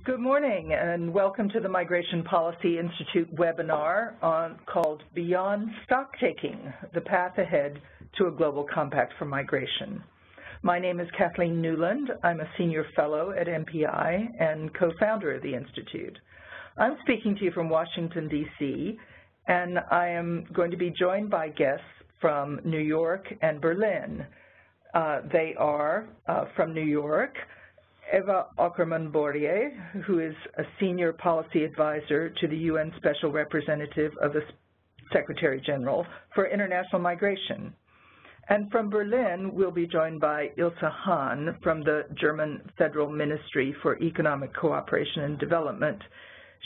Good morning and welcome to the Migration Policy Institute webinar called Beyond Stocktaking, the Path Ahead to a Global Compact for Migration. My name is Kathleen Newland. I'm a senior fellow at MPI and co-founder of the Institute. I'm speaking to you from Washington, D.C., and I am going to be joined by guests from New York and Berlin. They are from New York, Eva Ackermann-Bourrier, who is a senior policy advisor to the UN Special Representative of the Secretary General for International Migration. And from Berlin, we'll be joined by Ilse Hahn from the German Federal Ministry for Economic Cooperation and Development.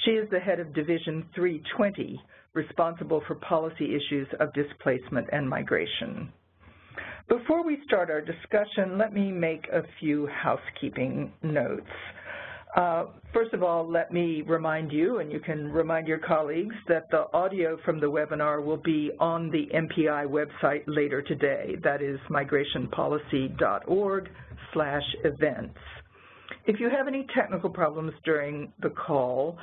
She is the head of Division 320, responsible for policy issues of displacement and migration. Before we start our discussion, let me make a few housekeeping notes. First of all, let me remind you, and you can remind your colleagues, that the audio from the webinar will be on the MPI website later today. That is migrationpolicy.org/events. If you have any technical problems during the call,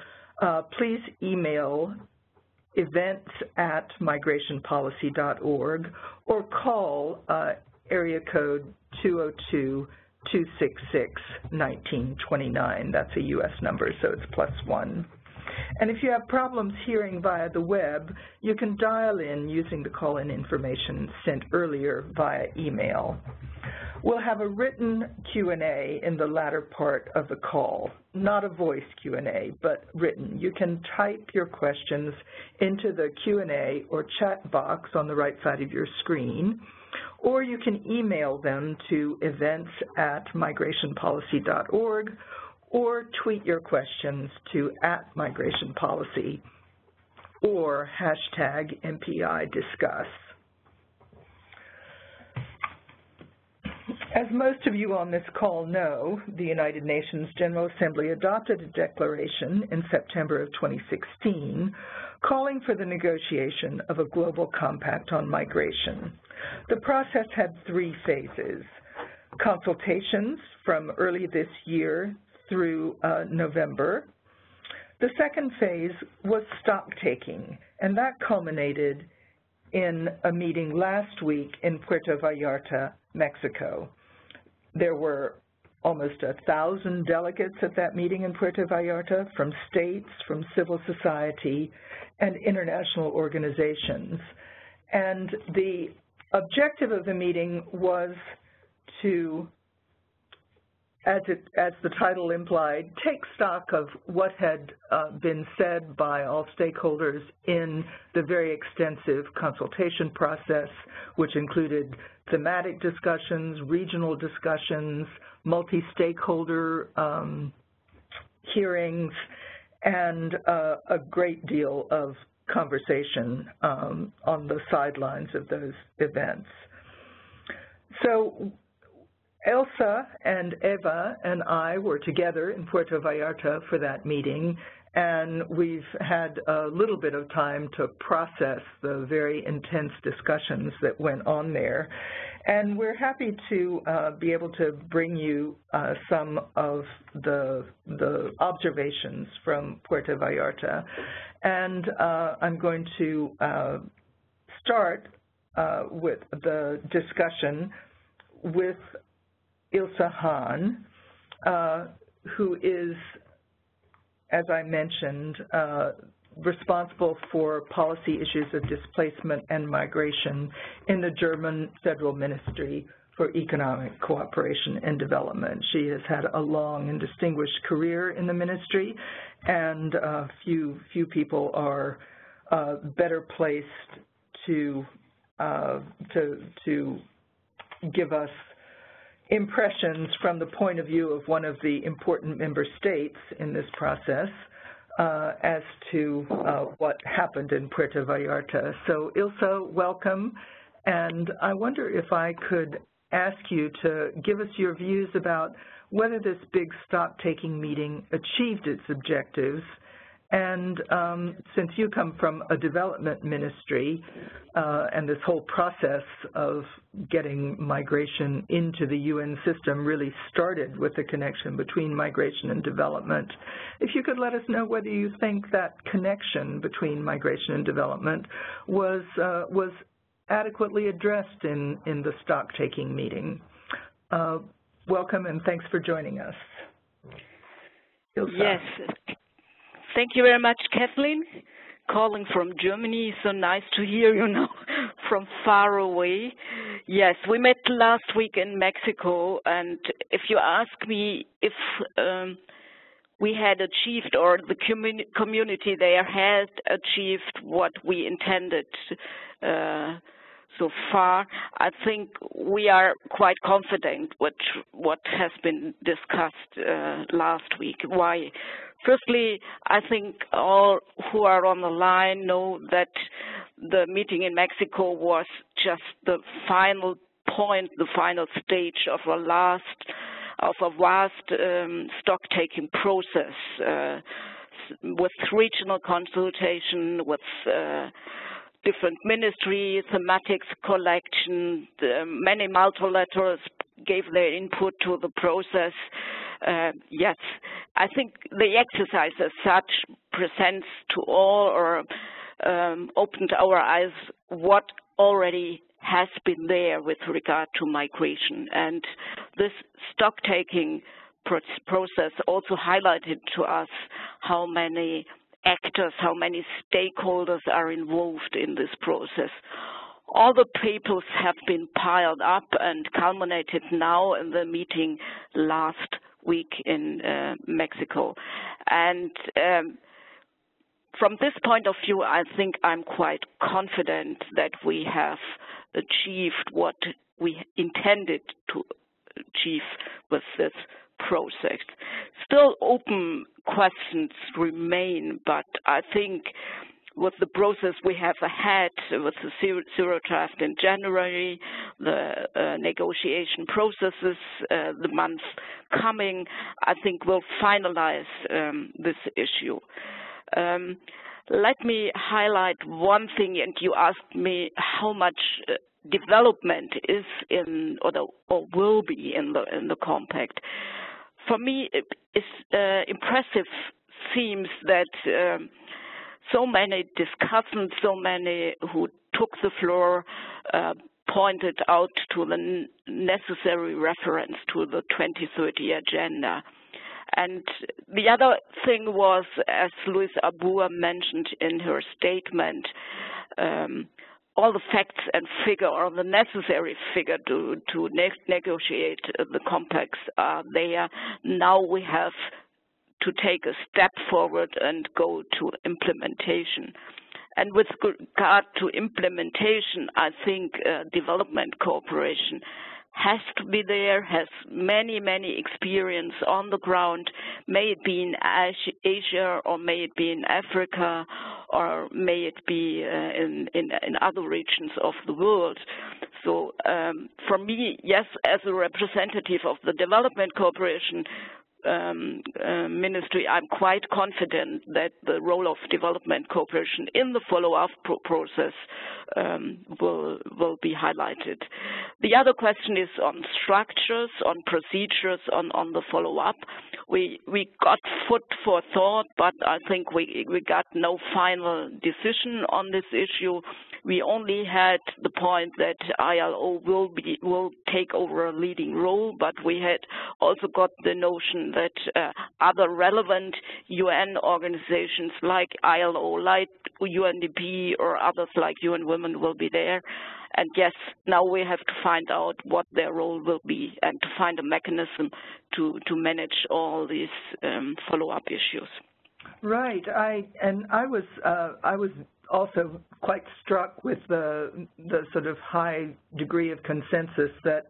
please email events@migrationpolicy.org or call area code 202-266-1929. That's a U.S. number, so it's +1. And if you have problems hearing via the web, you can dial in using the call-in information sent earlier via email. We'll have a written Q&A in the latter part of the call, not a voice Q&A, but written. You can type your questions into the Q&A or chat box on the right side of your screen, or you can email them to events@migrationpolicy.org or tweet your questions to @migrationpolicy or #MPIDiscuss. As most of you on this call know, the United Nations General Assembly adopted a declaration in September of 2016 calling for the negotiation of a global compact on migration. The process had 3 phases: consultations from early this year through November. The second phase was stock-taking, and that culminated in a meeting last week in Puerto Vallarta, Mexico. There were almost 1,000 delegates at that meeting in Puerto Vallarta from states, from civil society, and international organizations. And the objective of the meeting was to, as the title implied, take stock of what had been said by all stakeholders in the very extensive consultation process, which included thematic discussions, regional discussions, multi-stakeholder hearings, and a great deal of conversation on the sidelines of those events. So Elsa and Eva and I were together in Puerto Vallarta for that meeting, and we've had a little bit of time to process the very intense discussions that went on there. And we're happy to be able to bring you some of the observations from Puerto Vallarta. And I'm going to start with the discussion with Ilse Hahn, who is, as I mentioned, responsible for policy issues of displacement and migration in the German Federal Ministry for Economic Cooperation and Development. She has had a long and distinguished career in the ministry, and few people are better placed to give us impressions from the point of view of one of the important member states in this process as to what happened in Puerto Vallarta. So Ilse, welcome, and I wonder if I could ask you to give us your views about whether this big stock-taking meeting achieved its objectives And since you come from a development ministry and this whole process of getting migration into the UN system really started with the connection between migration and development, if you could let us know whether you think that connection between migration and development was adequately addressed in the stock-taking meeting. Welcome and thanks for joining us. Yes. Thank you very much, Kathleen. Calling from Germany, so nice to hear you now from far away. Yes, we met last week in Mexico, and if you ask me if we had achieved, or the community there had achieved what we intended so far, I think we are quite confident with what has been discussed last week. Why? Firstly, I think all who are on the line know that the meeting in Mexico was just the final point, the final stage of a vast stock-taking process with regional consultation, with different ministries, thematics collection, many multilaterals gave their input to the process. Yes, I think the exercise as such presents to all, or opened our eyes what already has been there with regard to migration. And this stock-taking process also highlighted to us how many actors, how many stakeholders are involved in this process. All the papers have been piled up and culminated now in the meeting last week in Mexico. And from this point of view, I think I'm quite confident that we have achieved what we intended to achieve with this process. Still open questions remain, but I think with the process we have ahead, with the zero draft in January, the negotiation processes, the months coming, I think we'll finalize this issue. Let me highlight one thing, and you asked me how much development is in, or will be in the compact. For me, it's impressive seems that so many discussants, so many who took the floor pointed out to the necessary reference to the 2030 agenda. And the other thing was, as Luis Abua mentioned in her statement, all the facts and figure, or the necessary figure to negotiate the compacts are there. Now we have to take a step forward and go to implementation. And with regard to implementation, I think development cooperation has to be there, has many experience on the ground, may it be in Asia, or may it be in Africa, or may it be in other regions of the world. So for me, yes, as a representative of the development cooperation ministry, I'm quite confident that the role of development cooperation in the follow-up process will be highlighted. The other question is on structures, on procedures, on the follow-up. We got food for thought, but I think we got no final decision on this issue. We only had the point that ILO will take over a leading role, but we had also got the notion that other relevant UN organizations like ILO, like UNDP, or others like UN Women will be there. And yes, now we have to find out what their role will be and to find a mechanism to manage all these follow-up issues. Right. I was also quite struck with the sort of high degree of consensus that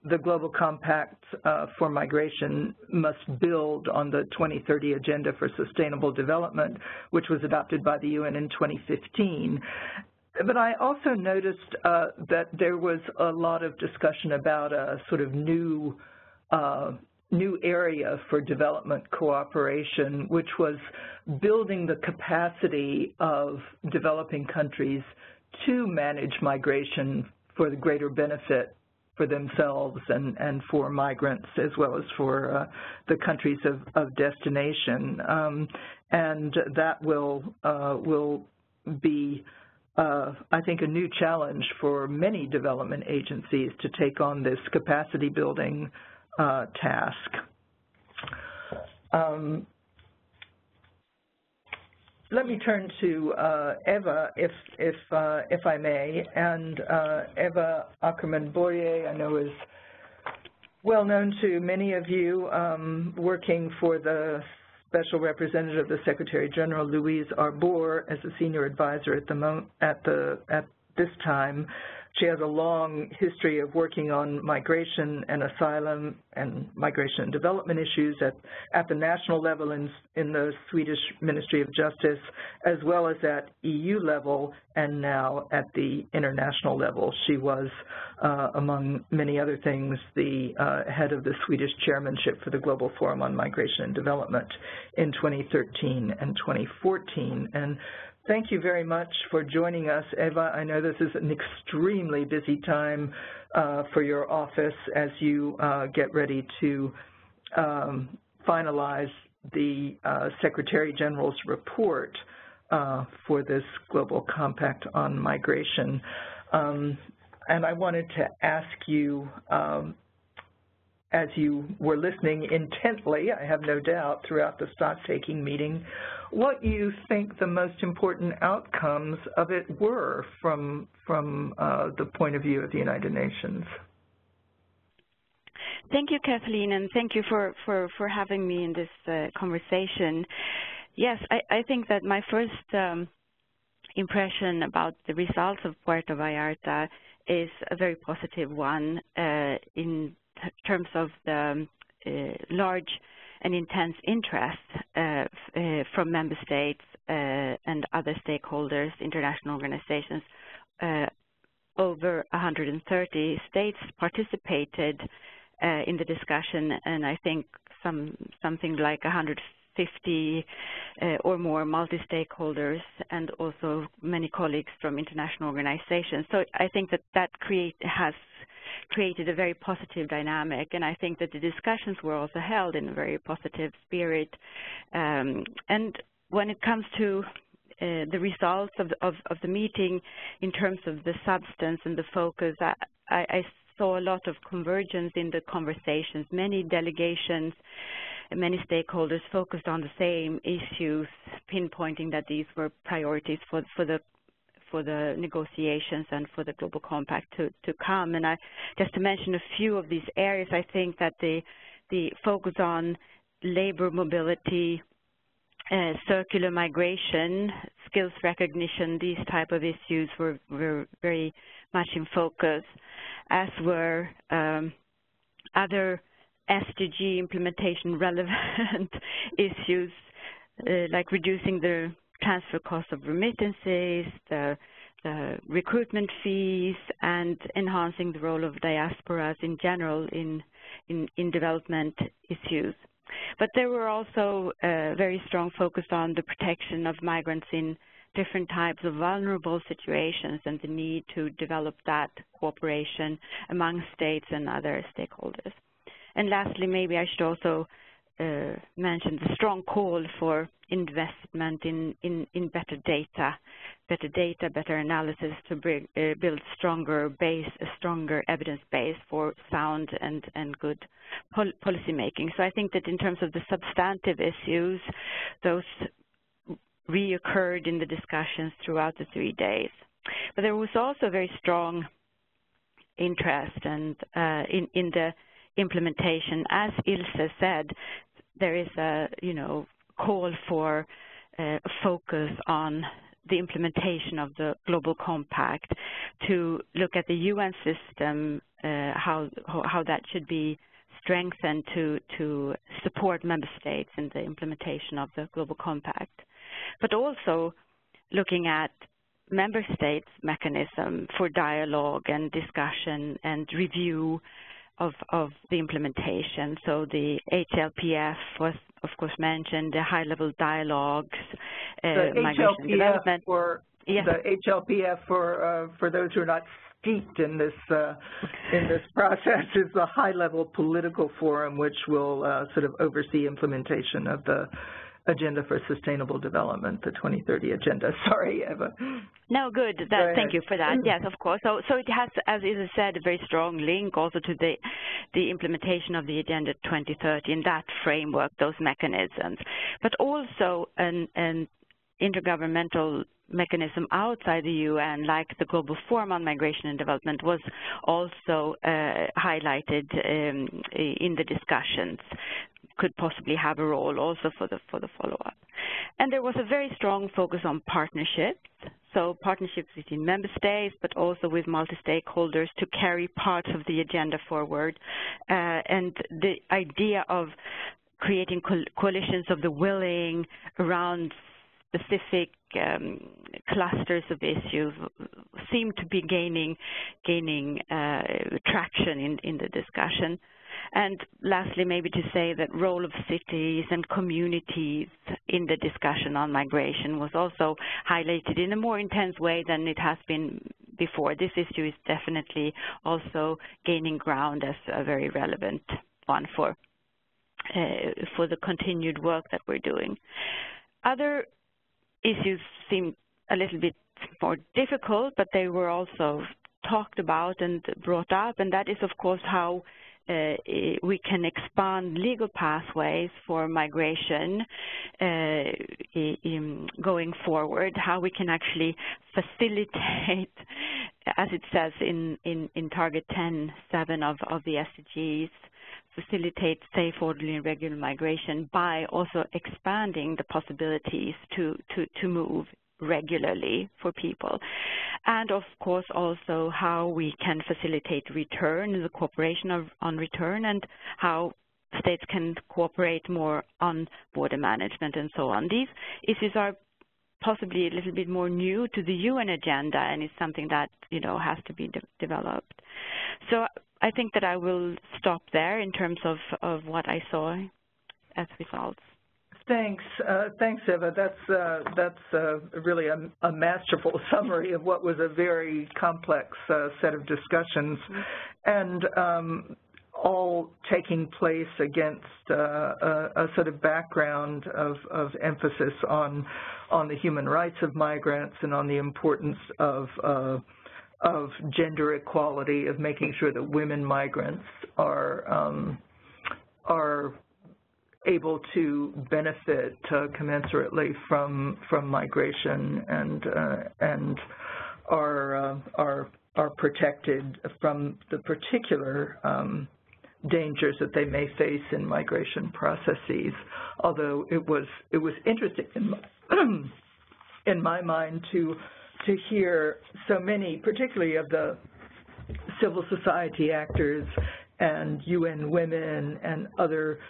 the Global Compact for Migration must build on the 2030 Agenda for Sustainable Development, which was adopted by the UN in 2015. But I also noticed that there was a lot of discussion about a sort of new new area for development cooperation, which was building the capacity of developing countries to manage migration for the greater benefit for themselves and for migrants, as well as for the countries of destination. And that will be, I think, a new challenge for many development agencies to take on this capacity building task. Let me turn to Eva, if I may, and Eva Ackerman-Boyer, I know, is well known to many of you, working for the Special Representative of the Secretary General, Louise Arbour, as a senior advisor at this time. She has a long history of working on migration and asylum and migration and development issues at the national level in the Swedish Ministry of Justice, as well as at EU level and now at the international level. She was, among many other things, the head of the Swedish chairmanship for the Global Forum on Migration and Development in 2013 and 2014. And thank you very much for joining us, Eva. I know this is an extremely busy time for your office as you get ready to finalize the Secretary General's report for this Global Compact on Migration. And I wanted to ask you, as you were listening intently, I have no doubt, throughout the stock-taking meeting, what you think the most important outcomes of it were from the point of view of the United Nations. Thank you, Kathleen, and thank you for having me in this conversation. Yes, I think that my first impression about the results of Puerto Vallarta is a very positive one in terms of the large and intense interest from member states and other stakeholders, international organizations. Over 130 states participated in the discussion, and I think something like 150 or more multi-stakeholders, and also many colleagues from international organizations. So I think that has created a very positive dynamic, and I think that the discussions were also held in a very positive spirit. And when it comes to the results of the meeting, in terms of the substance and the focus, I saw a lot of convergence in the conversations. Many delegations, many stakeholders focused on the same issues, pinpointing that these were priorities for the negotiations and for the Global Compact to come. And just to mention a few of these areas, I think that the focus on labor mobility, circular migration, skills recognition, these type of issues were very much in focus, as were other SDG implementation relevant issues, like reducing the transfer cost of remittances, the recruitment fees, and enhancing the role of diasporas in general in development issues. But there were also very strong focus on the protection of migrants in different types of vulnerable situations and the need to develop that cooperation among states and other stakeholders. And lastly, maybe I should also mention the strong call for investment in better data, better analysis to build a stronger evidence base for sound and good policy making. So I think that in terms of the substantive issues, those reoccurred in the discussions throughout the 3 days. But there was also very strong interest and in the implementation. As Ilse said, there is a call for a focus on the implementation of the Global Compact, to look at the UN system, how that should be strengthened to support member states in the implementation of the Global Compact, but also looking at member states' mechanism for dialogue and discussion and review the implementation. So the HLPF was, of course, mentioned, the high-level dialogues, migration development. Yes. The HLPF, for those who are not steeped in this process, is the high-level political forum which will sort of oversee implementation of the Agenda for Sustainable Development, the 2030 Agenda. Sorry, Eva. No, good. Thank you for that. Yes, of course. So it has, as Isa said, a very strong link also to the implementation of the Agenda 2030 in that framework, those mechanisms, but also an intergovernmental mechanism outside the UN, like the Global Forum on Migration and Development, was also highlighted in the discussions, could possibly have a role also for the follow-up. And there was a very strong focus on partnerships, so partnerships between member states, but also with multi-stakeholders to carry parts of the agenda forward, and the idea of creating coalitions of the willing around specific clusters of issues seem to be gaining traction in the discussion. And lastly, maybe to say that role of cities and communities in the discussion on migration was also highlighted in a more intense way than it has been before. This issue is definitely also gaining ground as a very relevant one for the continued work that we're doing. Other issues seem a little bit more difficult, but they were also talked about and brought up, and that is, of course, how we can expand legal pathways for migration going forward, how we can actually facilitate, as it says in Target 10.7 of the SDGs, facilitate safe, orderly, and regular migration by also expanding the possibilities to move regularly for people. And of course also how we can facilitate return, the cooperation on return, and how states can cooperate more on border management and so on. These issues are possibly a little bit more new to the UN agenda, and it's something that, you know, has to be developed. So I think that I will stop there in terms of what I saw as results. Thanks, Eva. That's really a masterful summary of what was a very complex set of discussions, and all taking place against a sort of background of emphasis on the human rights of migrants and on the importance of gender equality, of making sure that women migrants are able to benefit commensurately from migration and are protected from the particular dangers that they may face in migration processes. Although it was interesting in my mind to hear so many, particularly of the civil society actors and UN Women and other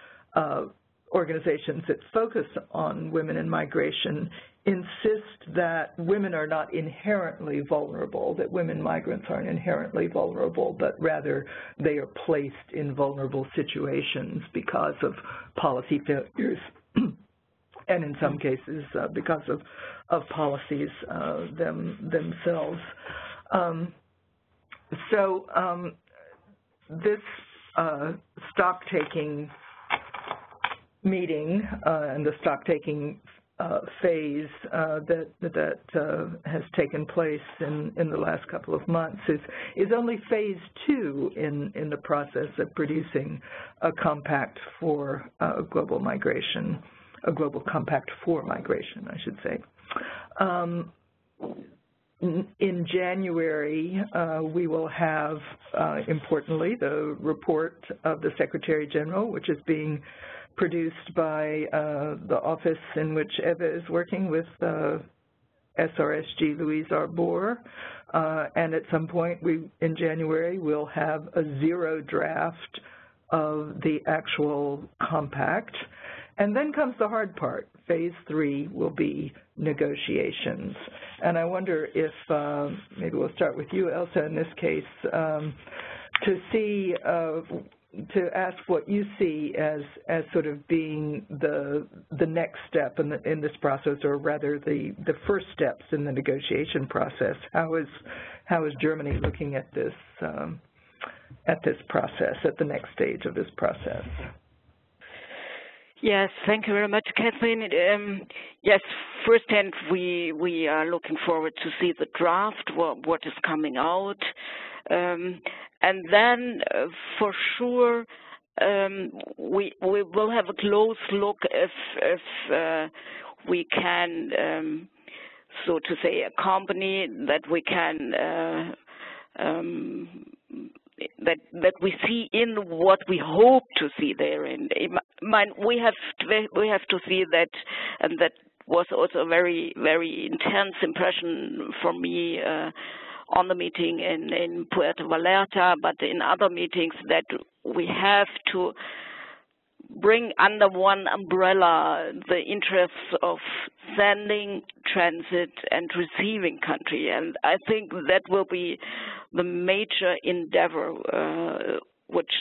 organizations that focus on women in migration, insist that women are not inherently vulnerable, that women migrants aren't inherently vulnerable, but rather they are placed in vulnerable situations because of policy failures and in some cases because of policies themselves. This stock-taking meeting and the stock-taking phase that has taken place in the last couple of months is only phase 2 in the process of producing a compact for global migration, a global compact for migration, I should say. In January, we will have, importantly, the report of the Secretary General, which is being produced by the office in which Eva is working with SRSG Louise Arbour. And at some point in January, we'll have a 0 draft of the actual compact. And then comes the hard part. Phase 3 will be negotiations. And I wonder if, maybe we'll start with you, Elsa, in this case, see, to ask what you see as sort of being the next step in this process, or rather the first steps in the negotiation process. How is Germany looking at this process, at the next stage of this process? Yes, thank you very much, Kathleen. Yes, firsthand, we are looking forward to see the draft, what is coming out. And then, for sure, we will have a close look if we can, so to say, accompany that we can that we see in what we hope to see therein. We have to see that, and that was also a very, very intense impression for me on the meeting in Puerto Vallarta, but in other meetings, that we have to bring under one umbrella the interests of sending, transit, and receiving country. And I think that will be the major endeavor, which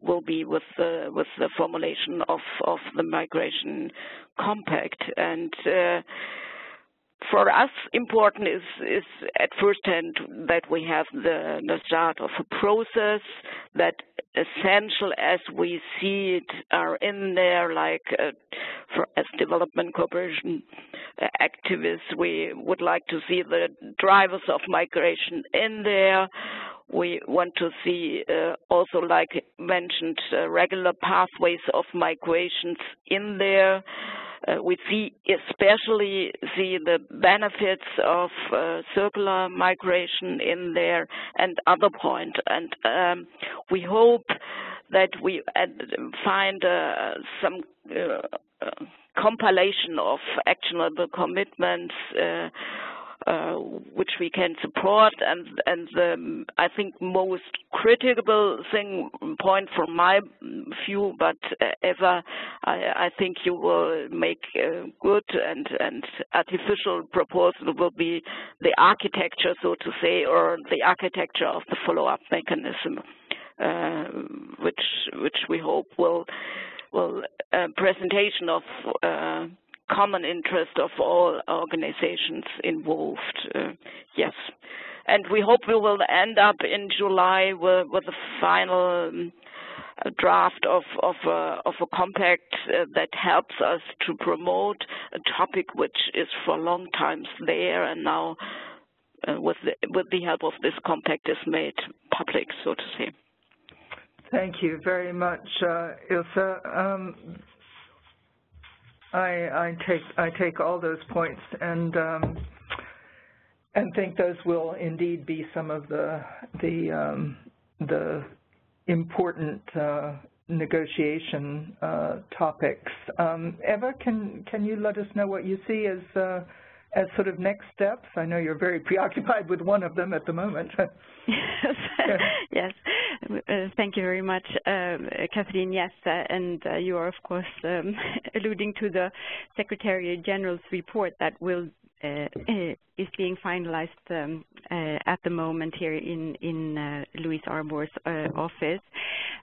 will be with the formulation of the migration compact. And for us, important is at first hand that we have the start of a process that, essential as we see it, are in there, like as development cooperation activists, we would like to see the drivers of migration in there. We want to see also, like mentioned, regular pathways of migrations in there. We especially see the benefits of circular migration in there and other points. And we hope that we find some compilation of actionable commitments which we can support, and the, I think, most critical point from my view, but I think you will make a good and artificial proposal, will be the architecture, so to say, or the architecture of the follow-up mechanism, which we hope will presentation of common interest of all organizations involved. Yes, and we hope we will end up in July with a final draft of a compact that helps us to promote a topic which is for long times there, and now with the help of this compact is made public, so to say. Thank you very much, Ilse. I take all those points and think those will indeed be some of the important negotiation topics. Eva, can you let us know what you see as sort of next steps? I know you're very preoccupied with one of them at the moment. Yes. Thank you very much, Kathleen. Yes, and you are, of course, alluding to the Secretary General's report that will is being finalized at the moment here in Louise Arbour's office.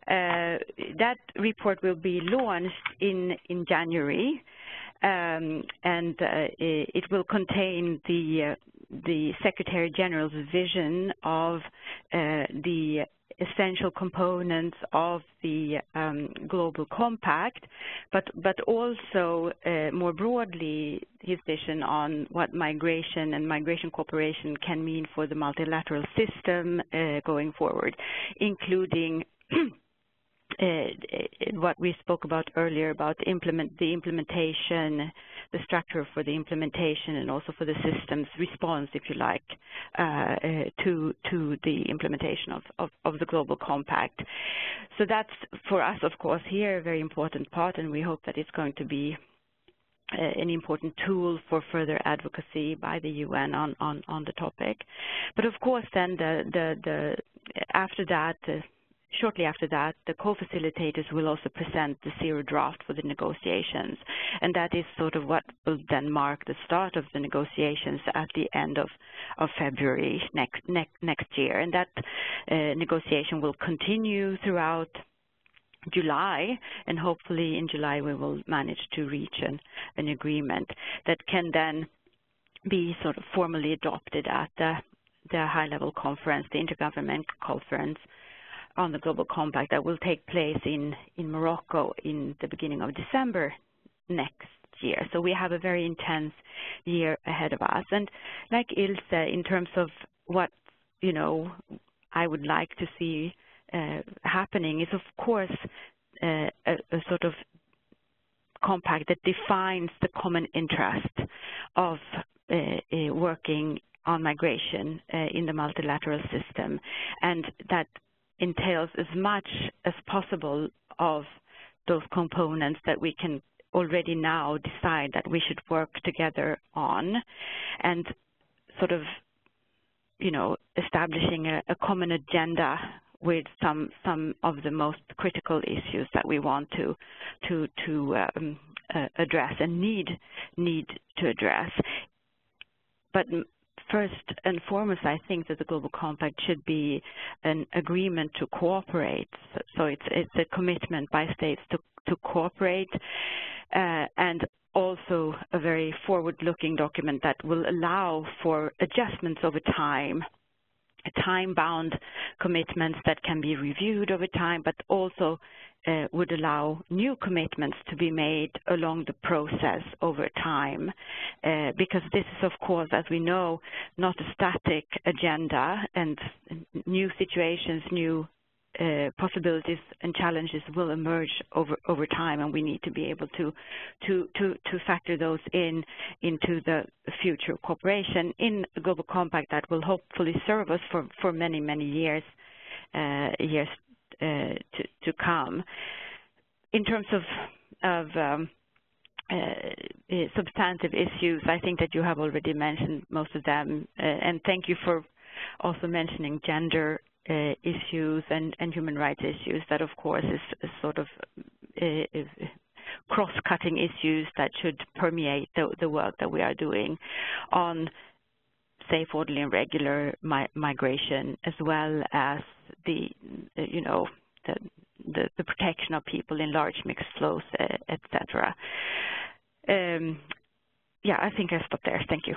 That report will be launched in January. And it will contain the Secretary General's vision of the essential components of the Global Compact, but also more broadly his vision on what migration and migration cooperation can mean for the multilateral system going forward, including what we spoke about earlier about the implementation, the structure for the implementation, and also for the system's response, if you like, to the implementation of the Global Compact. So that's, for us, of course, here a very important part, and we hope that it's going to be an important tool for further advocacy by the UN on the topic. But of course, then after that, shortly after that, the co-facilitators will also present the zero draft for the negotiations, and that is sort of what will then mark the start of the negotiations at the end of February next year. And that negotiation will continue throughout July, and hopefully in July we will manage to reach an agreement that can then be sort of formally adopted at the high-level conference, the intergovernmental conference on the Global Compact that will take place in Morocco in the beginning of December next year. So we have a very intense year ahead of us. And like Ilse, in terms of what, you know, I would like to see happening is, of course, a sort of compact that defines the common interest of working on migration in the multilateral system, and that entails as much as possible of those components that we can already now decide that we should work together on, and sort of, you know, establishing a common agenda with some of the most critical issues that we want to address and need to address. But first and foremost, I think that the Global Compact should be an agreement to cooperate. So it's a commitment by states to cooperate, and also a very forward-looking document that will allow for adjustments over time, time-bound commitments that can be reviewed over time, but also would allow new commitments to be made along the process over time, because this is, of course, as we know, not a static agenda, and new situations, new possibilities and challenges will emerge over time, and we need to be able to factor those into the future cooperation in the Global Compact that will hopefully serve us for many years to come. In terms of substantive issues, I think that you have already mentioned most of them, and thank you for also mentioning gender issues and human rights issues. That, of course, is sort of cross-cutting issues that should permeate the work that we are doing on safe, orderly, and regular migration, as well as the protection of people in large mixed flows, etc. Yeah, I think I'll stop there. Thank you.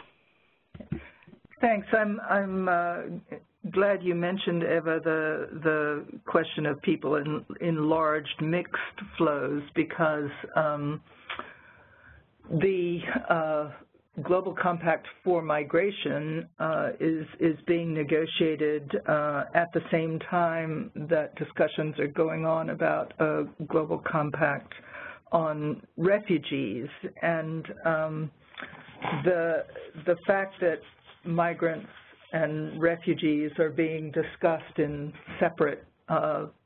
Thanks. I'm glad you mentioned, Eva, the question of people in enlarged mixed flows, because the Global Compact for Migration is being negotiated at the same time that discussions are going on about a Global Compact on refugees, and the fact that migrants and refugees are being discussed in separate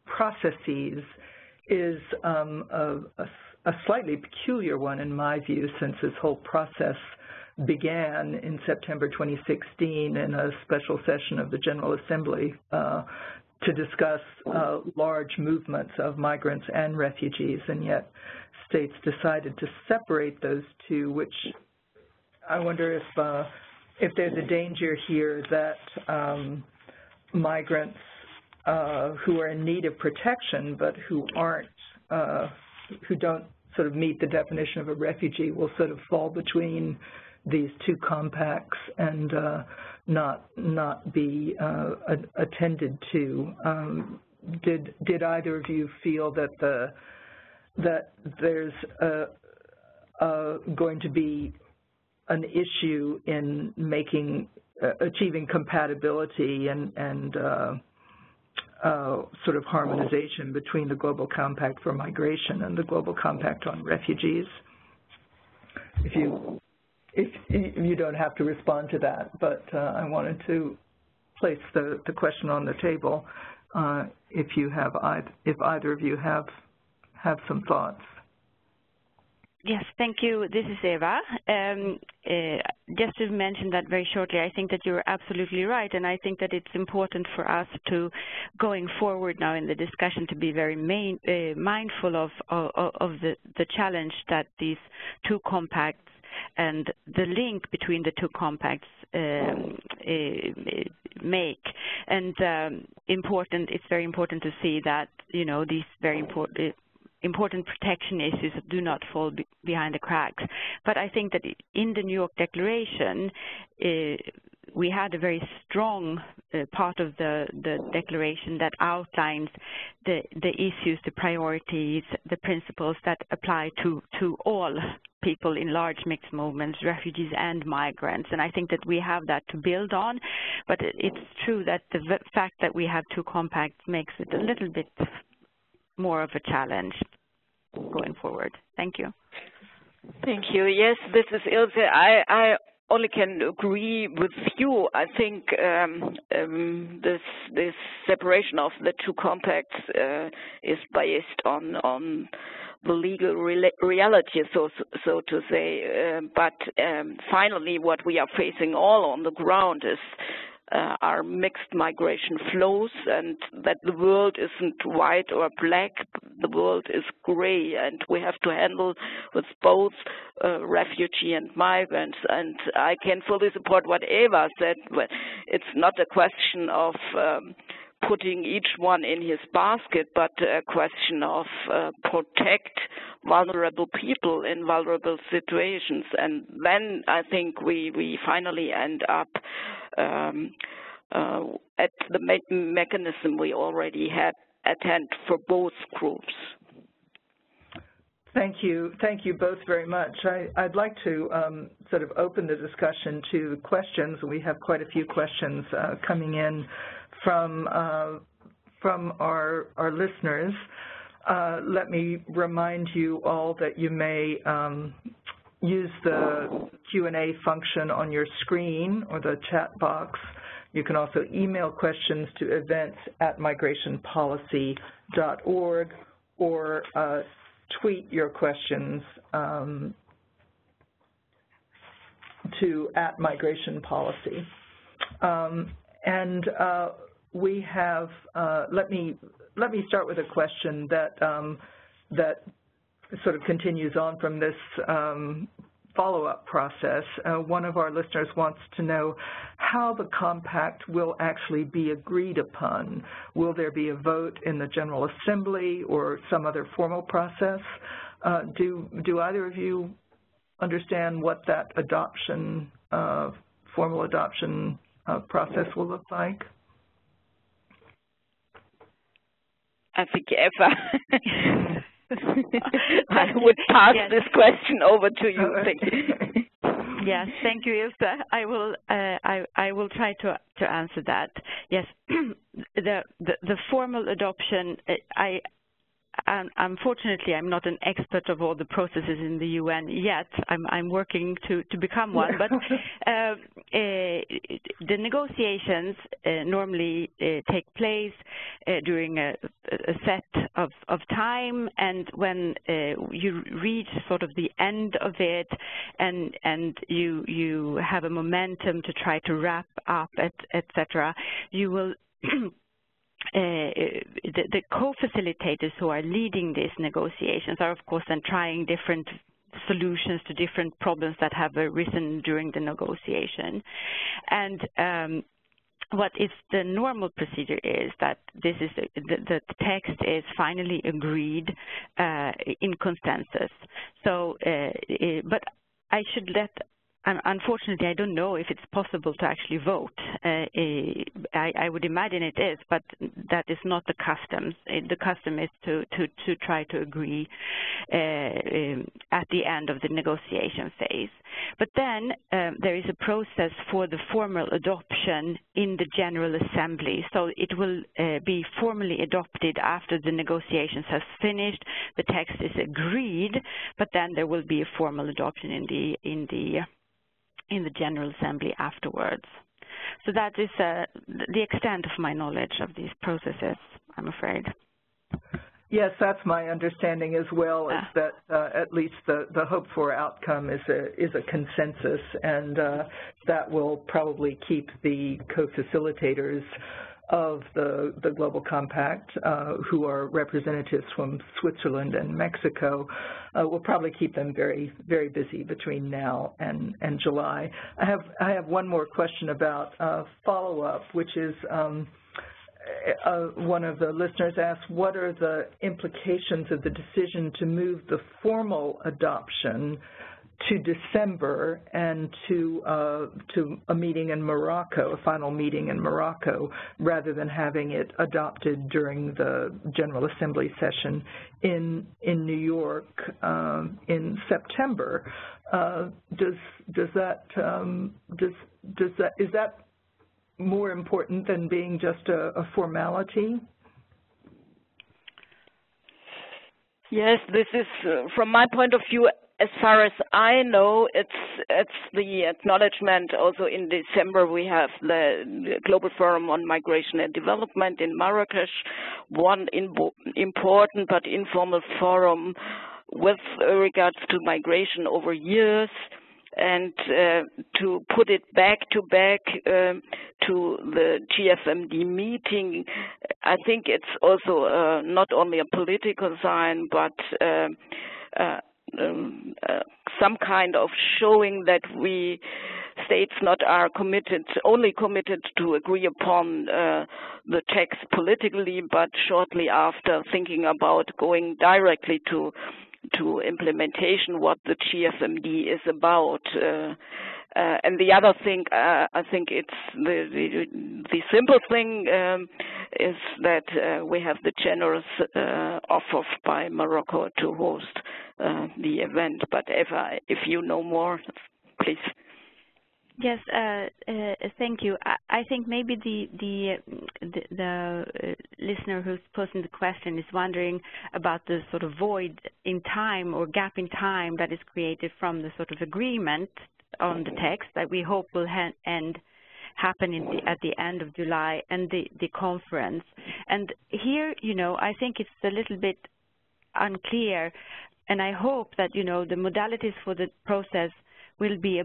processes is a slightly peculiar one in my view, since this whole process began in September 2016 in a special session of the General Assembly to discuss large movements of migrants and refugees, and yet states decided to separate those two, which I wonder if there's a danger here that migrants who are in need of protection but who don't sort of meet the definition of a refugee will sort of fall between these two compacts and not be attended to. Did either of you feel that there's going to be an issue in achieving compatibility and sort of harmonization between the Global Compact for Migration and the Global Compact on Refugees? If you don't have to respond to that, but I wanted to place the question on the table if either of you have some thoughts. Yes, thank you. This is Eva. Just to mention that very shortly, I think that you're absolutely right, and I think that it's important for us to, going forward now in the discussion, to be very mindful of the challenge that these two compacts and the link between the two compacts make. And it's very important to see that, you know, these very important protection issues do not fall behind the cracks. But I think that in the New York Declaration, we had a very strong part of the declaration that outlines the issues, the priorities, the principles that apply to all people in large mixed movements, refugees and migrants. And I think that we have that to build on. But it's true that the fact that we have two compacts makes it a little bit more of a challenge going forward. Thank you. Thank you. Yes, this is Ilse. I only can agree with you. I think this separation of the two compacts is based on the legal reality, so to say. But finally, what we are facing all on the ground is are mixed migration flows, and that the world isn't white or black, the world is gray, and we have to handle with both refugee and migrants. And I can fully support what Eva said, but it's not a question of putting each one in his basket, but a question of protect vulnerable people in vulnerable situations. And then I think we finally end up at the mechanism we already had at hand for both groups. Thank you both very much. I'd like to sort of open the discussion to questions. We have quite a few questions coming in from our listeners. Let me remind you all that you may use the Q&A function on your screen or the chat box. You can also email questions to events@migrationpolicy.org or tweet your questions to @migrationpolicy. We have. Let me start with a question that sort of continues on from this follow-up process. One of our listeners wants to know how the compact will actually be agreed upon. Will there be a vote in the General Assembly or some other formal process? Do either of you understand what that adoption, formal adoption process will look like? I think Eva. I would pass this question over to you. Thank you. Yes, thank you, Ilse. I will try to answer that. Yes, the formal adoption. Unfortunately, I'm not an expert of all the processes in the UN yet. I'm working to become one. But the negotiations normally take place during a set of time, and when you reach sort of the end of it, and you have a momentum to try to wrap up, etc., you will. The co-facilitators who are leading these negotiations are, of course, then trying different solutions to different problems that have arisen during the negotiation. And what is the normal procedure is that this is the text is finally agreed in consensus. So, but I should let. Unfortunately, I don't know if it's possible to actually vote. I would imagine it is, but that is not the custom. The custom is to try to agree at the end of the negotiation phase. But then there is a process for the formal adoption in the General Assembly. So it will be formally adopted after the negotiations have finished. The text is agreed, but then there will be a formal adoption in the General Assembly afterwards. So that is the extent of my knowledge of these processes, I'm afraid. Yes, that's my understanding as well, is that at least the hoped for outcome is a consensus, and that will probably keep the co-facilitators of the Global Compact, who are representatives from Switzerland and Mexico, will probably keep them very, very busy between now and July. I have one more question about follow-up, which is one of the listeners asked, what are the implications of the decision to move the formal adoption to December and to a meeting in Morocco, a final meeting in Morocco, rather than having it adopted during the General Assembly session in New York in September? Is that more important than being just a formality? Yes, this is, from my point of view, as far as I know, it's the acknowledgement. Also in December we have the Global Forum on Migration and Development in Marrakesh, one important but informal forum with regards to migration over years, and to put it back to the GFMD meeting, I think it's also not only a political sign, but some kind of showing that we states not are only committed to agree upon the text politically, but shortly after thinking about going directly to implementation, what the GFMD is about. And the other thing, I think it's the simple thing is that we have the generous offer by Morocco to host the event. But if you know more, please. Yes, thank you. I think maybe the listener who's posing the question is wondering about the sort of void in time or gap in time that is created from the sort of agreement on the text that we hope will happen at the end of July and the conference. And here, I think it's a little bit unclear, and I hope that, the modalities for the process will be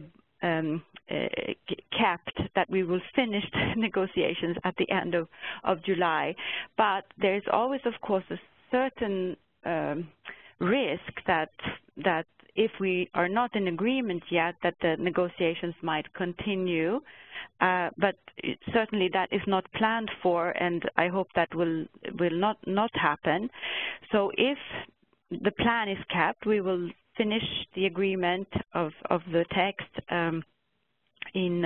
kept, that we will finish the negotiations at the end of July. But there is always, of course, a certain risk that if we are not in agreement yet, that the negotiations might continue. But certainly that is not planned for, and I hope that will not happen. So if the plan is kept, we will finish the agreement of the text in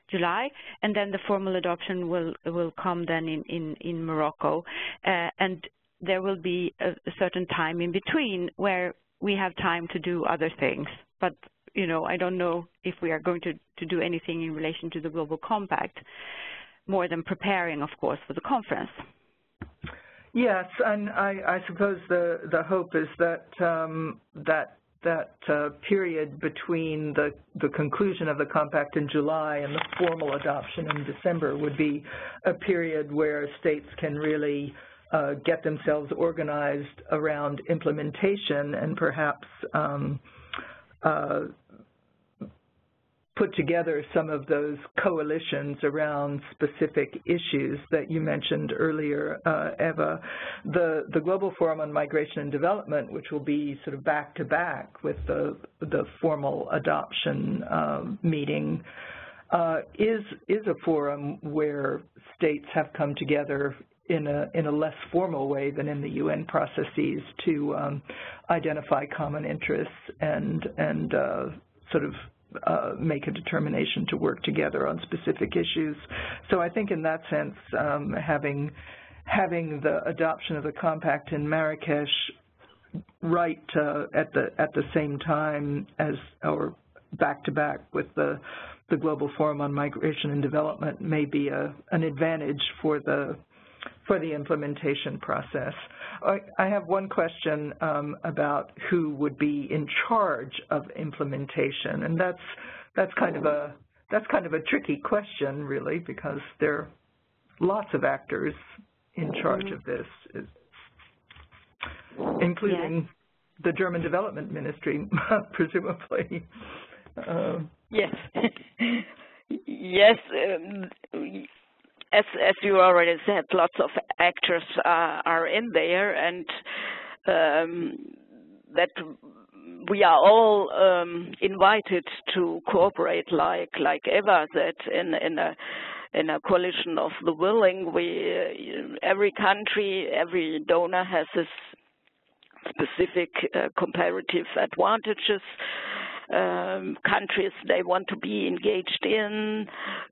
July, and then the formal adoption will come then in Morocco, and there will be a certain time in between where we have time to do other things. But I don't know if we are going to do anything in relation to the Global Compact, more than preparing, of course, for the conference. Yes, and I suppose the hope is that that period between the conclusion of the compact in July and the formal adoption in December would be a period where states can really get themselves organized around implementation and perhaps put together some of those coalitions around specific issues that you mentioned earlier, Eva. The Global Forum on Migration and Development, which will be sort of back-to-back with the formal adoption meeting, is a forum where states have come together in a less formal way than in the UN processes to identify common interests and sort of make a determination to work together on specific issues. So I think in that sense, having the adoption of the compact in Marrakesh right at the same time as, or back-to-back with the Global Forum on Migration and Development may be an advantage for the implementation process. I have one question about who would be in charge of implementation, and that's kind of a tricky question, really, because there are lots of actors in charge of this. including the German Development Ministry, presumably. Yes. Yes. As you already said, lots of actors are in there, and that we are all invited to cooperate, like Eva said, in a coalition of the willing. Every country, every donor has its specific comparative advantages. Countries they want to be engaged in,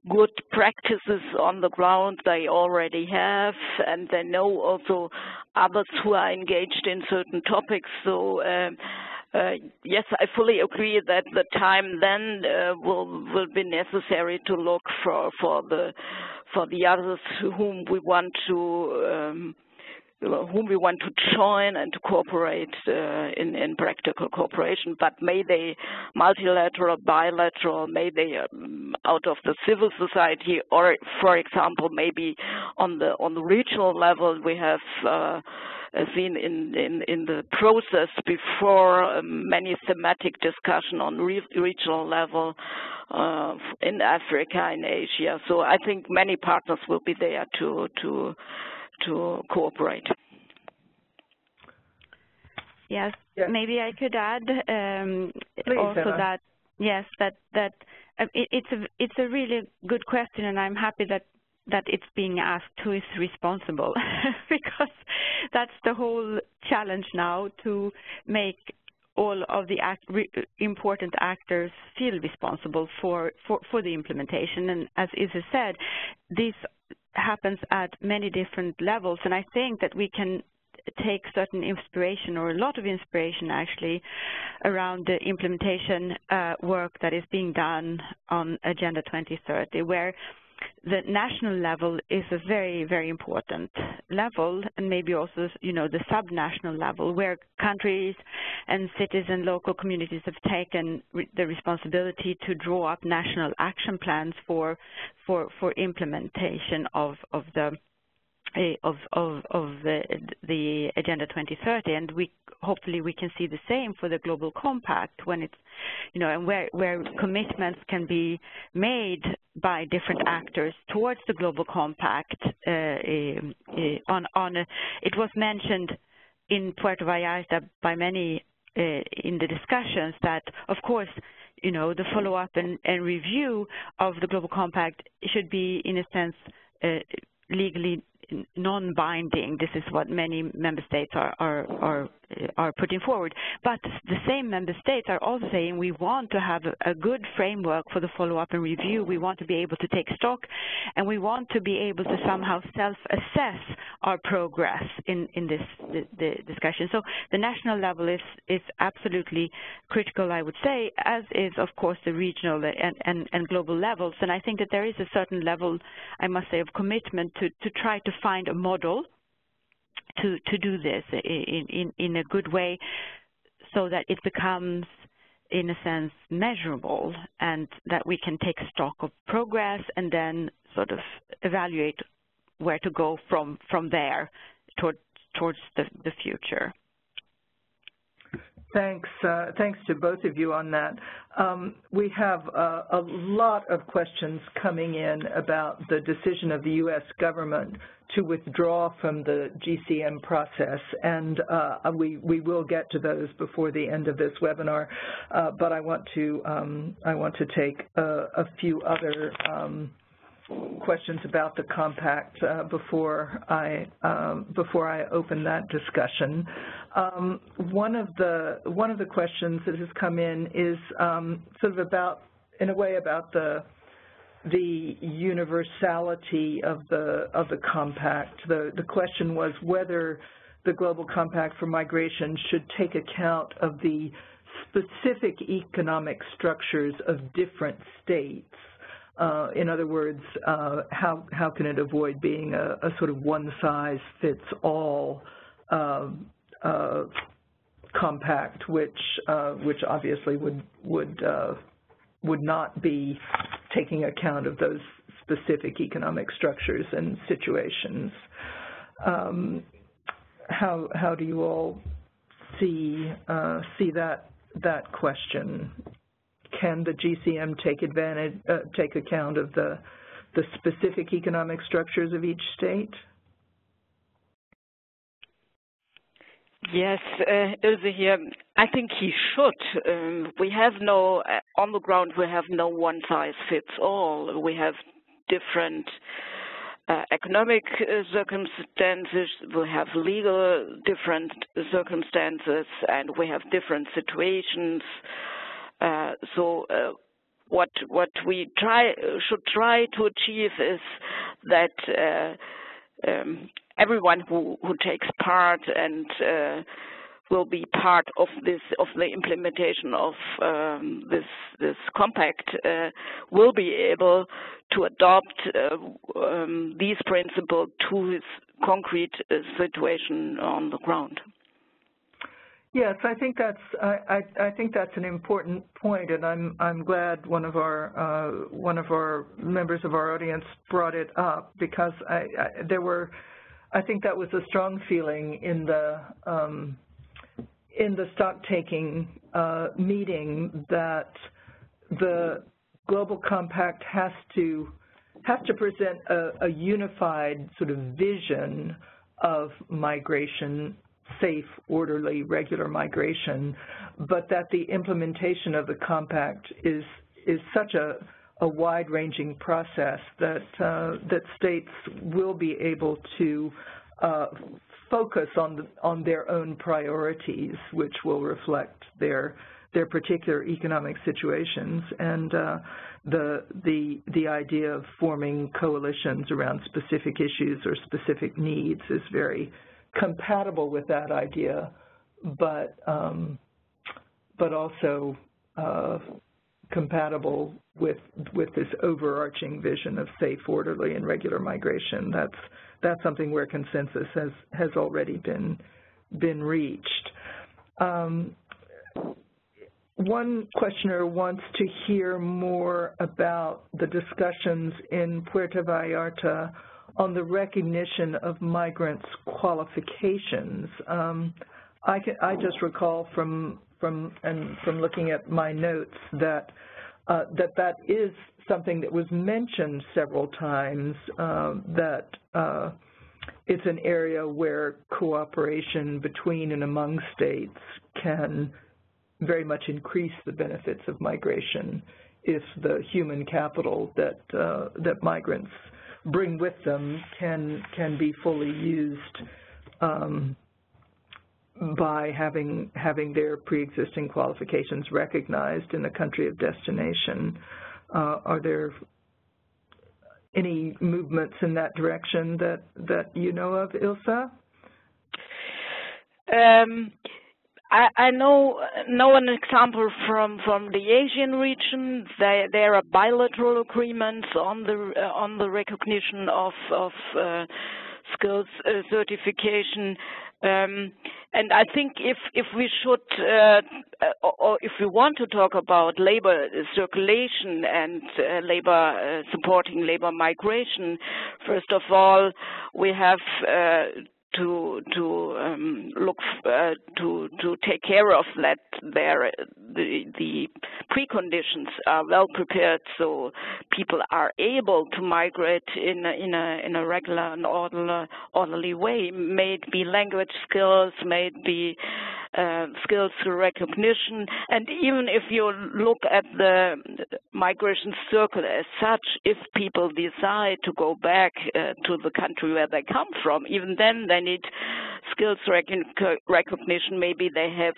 good practices on the ground they already have, and they know also others who are engaged in certain topics. So yes, I fully agree that the time then will be necessary to look for the others whom we want to join and to cooperate in practical cooperation, but may they multilateral, bilateral, may they out of the civil society, or for example, maybe on the regional level. We have seen in the process before many thematic discussion on regional level in Africa, in Asia. So I think many partners will be there to cooperate. Yes, maybe I could add also Eva. that yes, that it's a really good question, and I'm happy that it's being asked who is responsible, because that's the whole challenge now, to make all of the important actors feel responsible for the implementation. And as Isa said, this happens at many different levels, and I think that we can take certain inspiration, or a lot of inspiration actually, around the implementation work that is being done on Agenda 2030, where the national level is a very, very important level, and maybe also, the sub-national level, where countries and cities and local communities have taken the responsibility to draw up national action plans for implementation of the Agenda 2030, and hopefully we can see the same for the Global Compact, when it's, and where commitments can be made by different actors towards the Global Compact. It was mentioned in Puerto Vallarta by many in the discussions that, of course, the follow-up and review of the Global Compact should be, in a sense, legally non-binding. This is what many member states are putting forward. But the same member states are also saying we want to have a good framework for the follow-up and review. We want to be able to take stock, and we want to be able to somehow self-assess our progress in the discussion. So the national level is absolutely critical, I would say, as is, of course, the regional and global levels. And I think that there is a certain level, I must say, of commitment to try to find a model to do this in a good way, so that it becomes, in a sense, measurable, and that we can take stock of progress and then sort of evaluate where to go from there towards the future. Thanks. Thanks to both of you on that. We have a lot of questions coming in about the decision of the U.S. government to withdraw from the GCM process, and we will get to those before the end of this webinar. But I want to take a few other questions about the compact before I open that discussion. One of the questions that has come in is sort of about, in a way, about the universality of the compact. The question was whether the Global Compact for Migration should take account of the specific economic structures of different states. In other words, how can it avoid being a sort of one-size-fits-all compact, which obviously would not be taking account of those specific economic structures and situations. How do you all see that question. Can the GCM take account of the specific economic structures of each state? Yes, Ilse here. I think he should. We have no, on the ground, we have no one-size-fits-all. We have different economic circumstances, we have legal different circumstances, and we have different situations. What we should try to achieve is that everyone who takes part and will be part of the implementation of this compact will be able to adopt these principles to his concrete situation on the ground. Yes, I think that's an important point, and I'm glad one of our members of our audience brought it up, because I think that was a strong feeling in the stock-taking meeting, that the Global Compact has to present a unified sort of vision of migration, safe, orderly, regular migration, but that the implementation of the compact is such a wide-ranging process that states will be able to focus on their own priorities, which will reflect their particular economic situations, and the idea of forming coalitions around specific issues or specific needs is very compatible with that idea, but also compatible with this overarching vision of safe, orderly, and regular migration. That's something where consensus has already been reached. One questioner wants to hear more about the discussions in Puerto Vallarta on the recognition of migrants' qualifications. I just recall from looking at my notes that that is something that was mentioned several times, that it's an area where cooperation between and among states can very much increase the benefits of migration if the human capital that migrants bring with them can be fully used by having their pre-existing qualifications recognized in the country of destination. Are there any movements in that direction that you know of, Ilse? I know an example from the Asian region. There are bilateral agreements on the recognition of skills certification, and I think if we should or if we want to talk about labor circulation and supporting labor migration, first of all we have to look to take care of that. The preconditions are well prepared, so people are able to migrate in a regular and orderly way. May it be language skills, may it be skills through recognition, and even if you look at the migration circle as such, if people decide to go back to the country where they come from, even then they need skills recognition. Maybe they have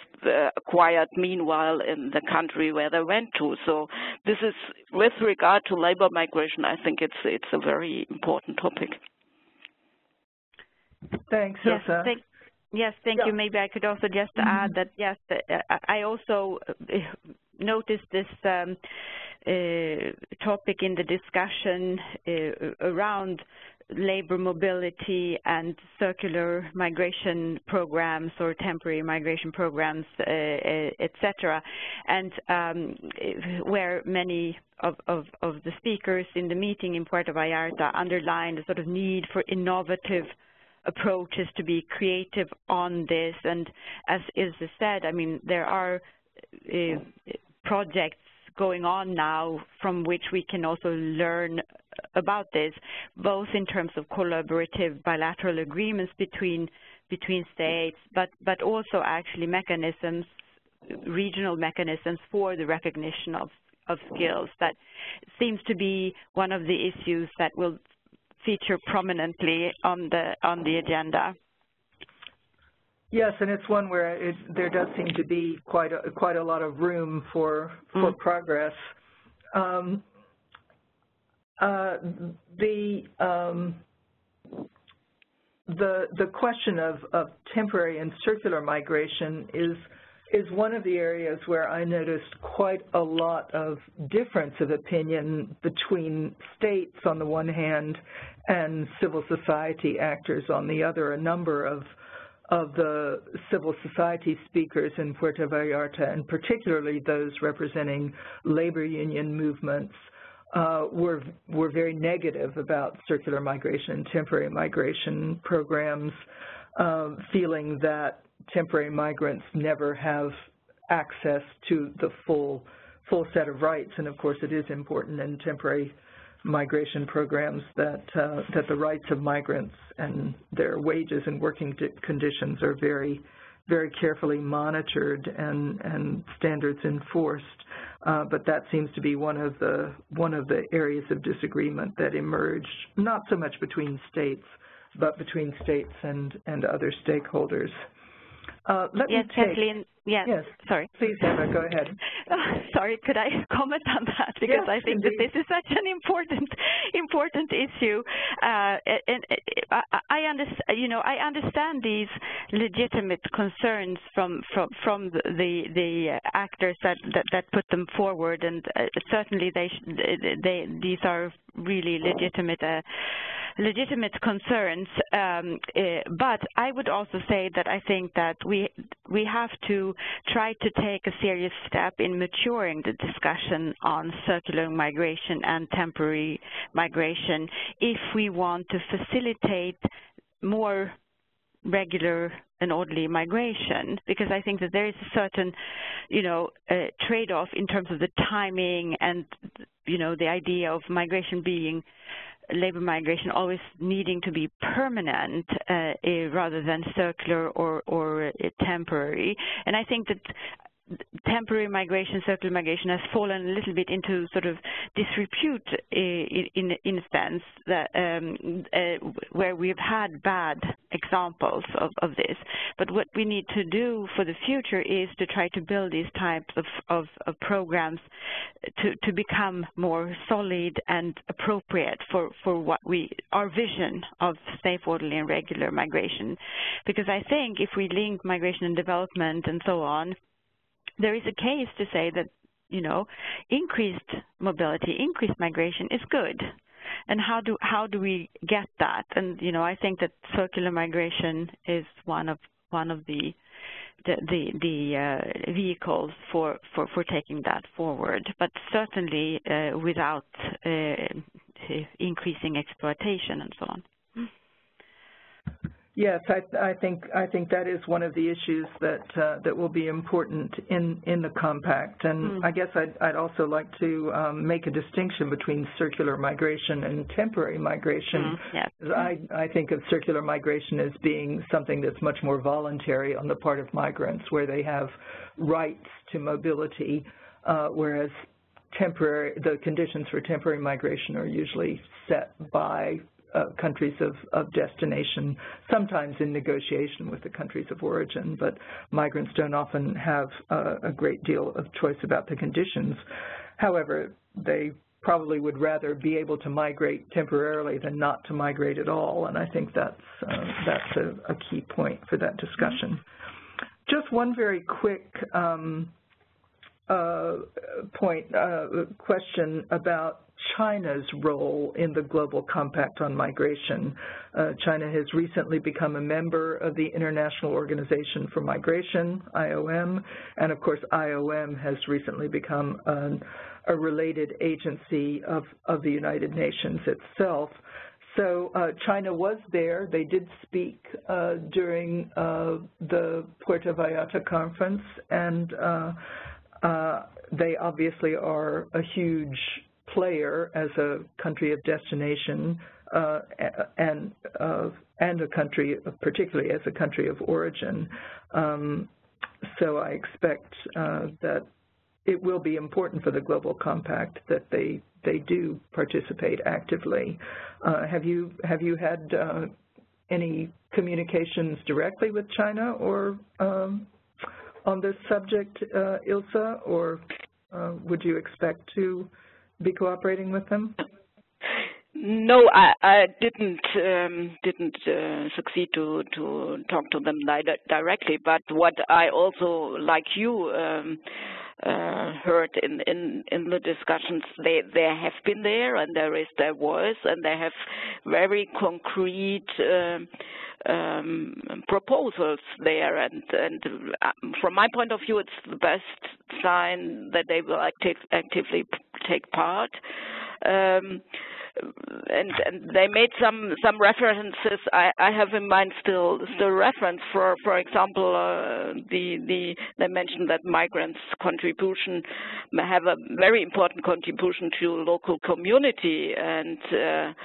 acquired meanwhile in the country where they went to. So this is, with regard to labor migration, I think it's a very important topic. Thanks, Ilse. Yes, thank you. Maybe I could also just add that, yes, I also noticed this topic in the discussion around labor mobility and circular migration programs or temporary migration programs, etc. And where many of the speakers in the meeting in Puerto Vallarta underlined the sort of need for innovative approach is to be creative on this. And as Ilse said, I mean, there are projects going on now from which we can also learn about this, both in terms of collaborative bilateral agreements between states, but also actually mechanisms, regional mechanisms for the recognition of skills. That seems to be one of the issues that will feature prominently on the agenda. Yes, and it's one where there does seem to be quite a lot of room for progress. The question of temporary and circular migration is one of the areas where I noticed quite a lot of difference of opinion between states on the one hand and civil society actors on the other. A number of the civil society speakers in Puerto Vallarta, and particularly those representing labor union movements, were very negative about circular migration, temporary migration programs, feeling that temporary migrants never have access to the full set of rights. And of course, it is important in temporary migration programs that the rights of migrants and their wages and working conditions are very, very carefully monitored and standards enforced. But that seems to be one of the areas of disagreement that emerged, not so much between states, but between states and other stakeholders. Kathleen. Yes. Sorry. Please, Emma, go ahead. Sorry, could I comment on that? Because I think that this is such an important issue. And I understand these legitimate concerns from the actors that put them forward, and certainly these are really legitimate concerns. But I would also say that I think that we have to try to take a serious step in maturing the discussion on circular migration and temporary migration if we want to facilitate more regular and orderly migration, because I think that there is a certain, trade-off in terms of the timing and, the idea of migration being labor migration always needing to be permanent rather than circular or temporary. And I think that temporary migration, circular migration has fallen a little bit into sort of disrepute in a sense that where we've had bad examples of this. But what we need to do for the future is to try to build these types of programs to become more solid and appropriate for what our vision of safe, orderly, and regular migration. Because I think if we link migration and development and so on, there is a case to say that, increased mobility, increased migration is good. And how do we get that? And, I think that circular migration is one of the vehicles for taking that forward, but certainly without increasing exploitation and so on. Yes, I think that is one of the issues that will be important in the compact. And I guess I'd also like to make a distinction between circular migration and temporary migration. Yes. I think of circular migration as being something that's much more voluntary on the part of migrants, where they have rights to mobility, whereas the conditions for temporary migration are usually set by countries of destination, sometimes in negotiation with the countries of origin, but migrants don't often have a great deal of choice about the conditions. However, they probably would rather be able to migrate temporarily than not to migrate at all, and I think that's a key point for that discussion. Just one very quick question about China's role in the Global Compact on Migration. China has recently become a member of the International Organization for Migration, IOM, and of course IOM has recently become a related agency of the United Nations itself. So China was there. They did speak during the Puerto Vallarta conference, and they obviously are a huge player as a country of destination and a country, particularly as a country of origin. So I expect that it will be important for the Global Compact that they do participate actively. Have you had any communications directly with China or on this subject, Ilse, or would you expect to be cooperating with them? No, I didn't succeed to talk to them directly. But what I also, like you, heard in the discussions, they have been there, and there is their voice, and they have very concrete proposals there, and from my point of view, it's the best sign that they will actively take part. And they made some references. I have in mind still reference for example they mentioned that migrants' contribution have a very important contribution to local community, and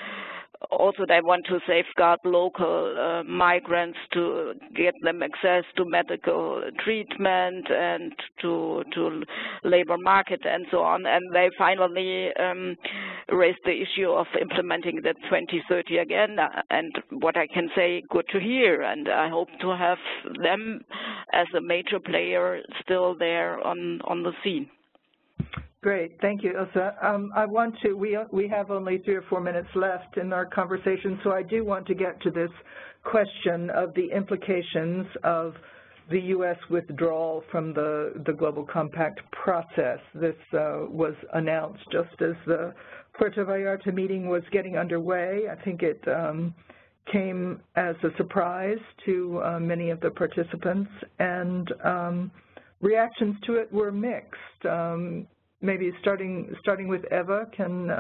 also they want to safeguard local migrants to get them access to medical treatment and to labor market and so on. And they finally raised the issue of implementing the 2030 again. And what I can say, good to hear. And I hope to have them as a major player still there on the scene. Great, thank you, Ilse. I want to, we have only 3 or 4 minutes left in our conversation, so I do want to get to this question of the implications of the U.S. withdrawal from the Global Compact process. This was announced just as the Puerto Vallarta meeting was getting underway. I think it came as a surprise to many of the participants, and reactions to it were mixed. Maybe starting with Eva, can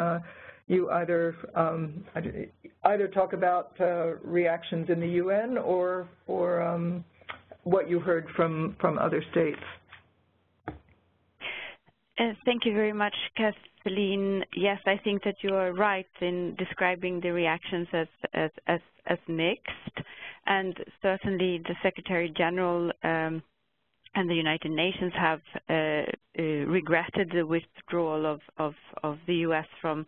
you either talk about reactions in the UN or what you heard from other states? Thank you very much, Kathleen. Yes, I think that you are right in describing the reactions as mixed, and certainly the Secretary General and the United Nations have regretted the withdrawal of the U.S. from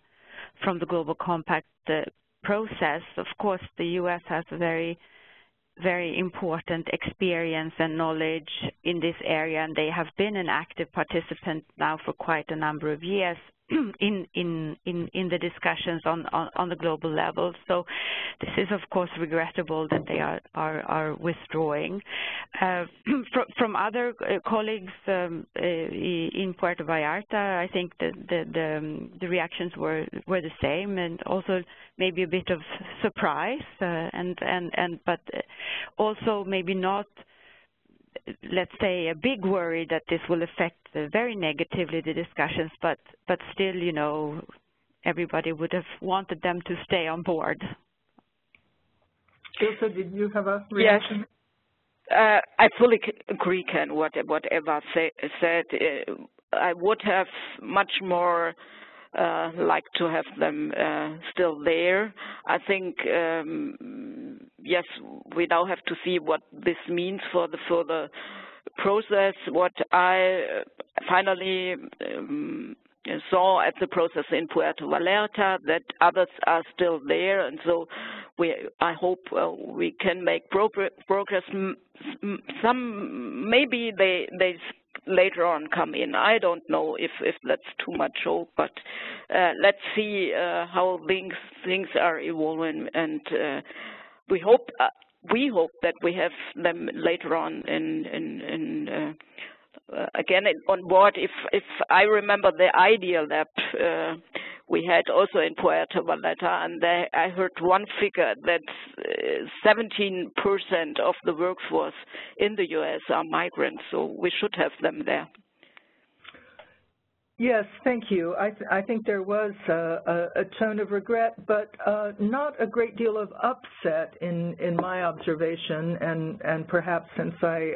the Global Compact process. Of course, the U.S. has a very, very important experience and knowledge in this area, and they have been an active participant now for quite a number of years in the discussions on the global level. So this is, of course, regrettable that they are withdrawing. From other colleagues in Puerto Vallarta, I think the reactions were the same, and also maybe a bit of surprise, but also maybe not, let's say, a big worry that this will affect very negatively the discussions, but still, you know, everybody would have wanted them to stay on board. Ilse, did you have a reaction? Yes, I fully agree, Ken, what Eva said. I would have much more liked to have them still there. I think, yes, we now have to see what this means for the further process. What I finally saw at the process in Puerto Vallarta, that others are still there, and so I hope we can make progress. Some maybe they later on come in. I don't know if that's too much hope, but let's see how things are evolving, and we hope that we have them later on again on board. If I remember the idea lab we had also in Puerto Vallarta, and I heard one figure that 17% of the workforce in the U.S. are migrants, so we should have them there. Yes, thank you. I think there was a tone of regret, but not a great deal of upset in my observation, and perhaps since I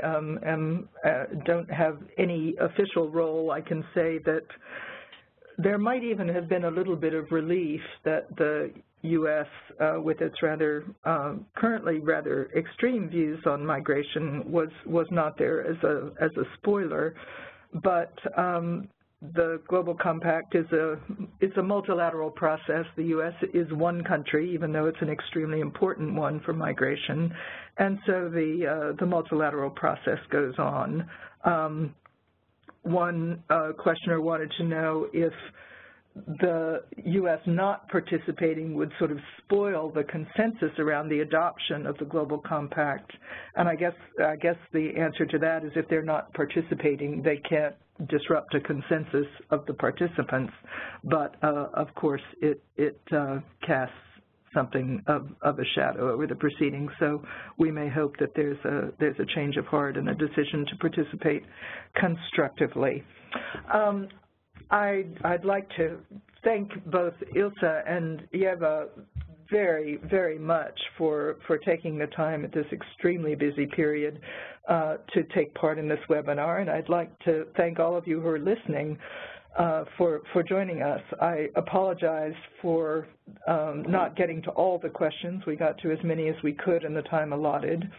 don't have any official role, I can say that there might even have been a little bit of relief that the U.S., with its currently rather extreme views on migration, was not there as a spoiler, but the Global Compact is a multilateral process. The U.S. is one country, even though it's an extremely important one for migration, and so the multilateral process goes on. One questioner wanted to know if the U.S. not participating would sort of spoil the consensus around the adoption of the Global Compact, and I guess the answer to that is if they're not participating, they can't disrupt a consensus of the participants, but of course it casts something of a shadow over the proceedings. So we may hope that there's a change of heart and a decision to participate constructively. I'd like to thank both Ilse and Eva very, very much for taking the time at this extremely busy period to take part in this webinar, and I'd like to thank all of you who are listening for joining us. I apologize for not getting to all the questions. We got to as many as we could in the time allotted,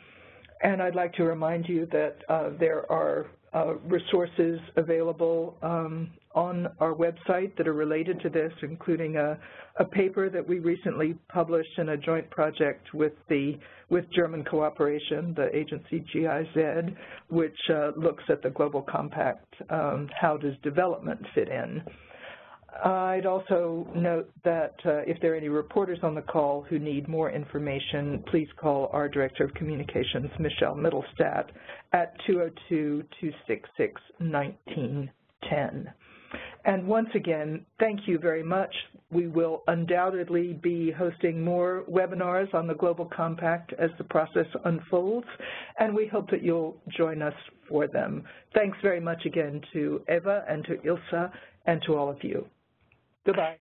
and I'd like to remind you that there are resources available on our website that are related to this, including a paper that we recently published in a joint project with German cooperation, the agency GIZ, which looks at the Global Compact, how does development fit in. I'd also note that if there are any reporters on the call who need more information, please call our Director of Communications, Michelle Mittelstadt, at 202-266-1910. And once again, thank you very much. We will undoubtedly be hosting more webinars on the Global Compact as the process unfolds, and we hope that you'll join us for them. Thanks very much again to Eva and to Ilse and to all of you. Goodbye.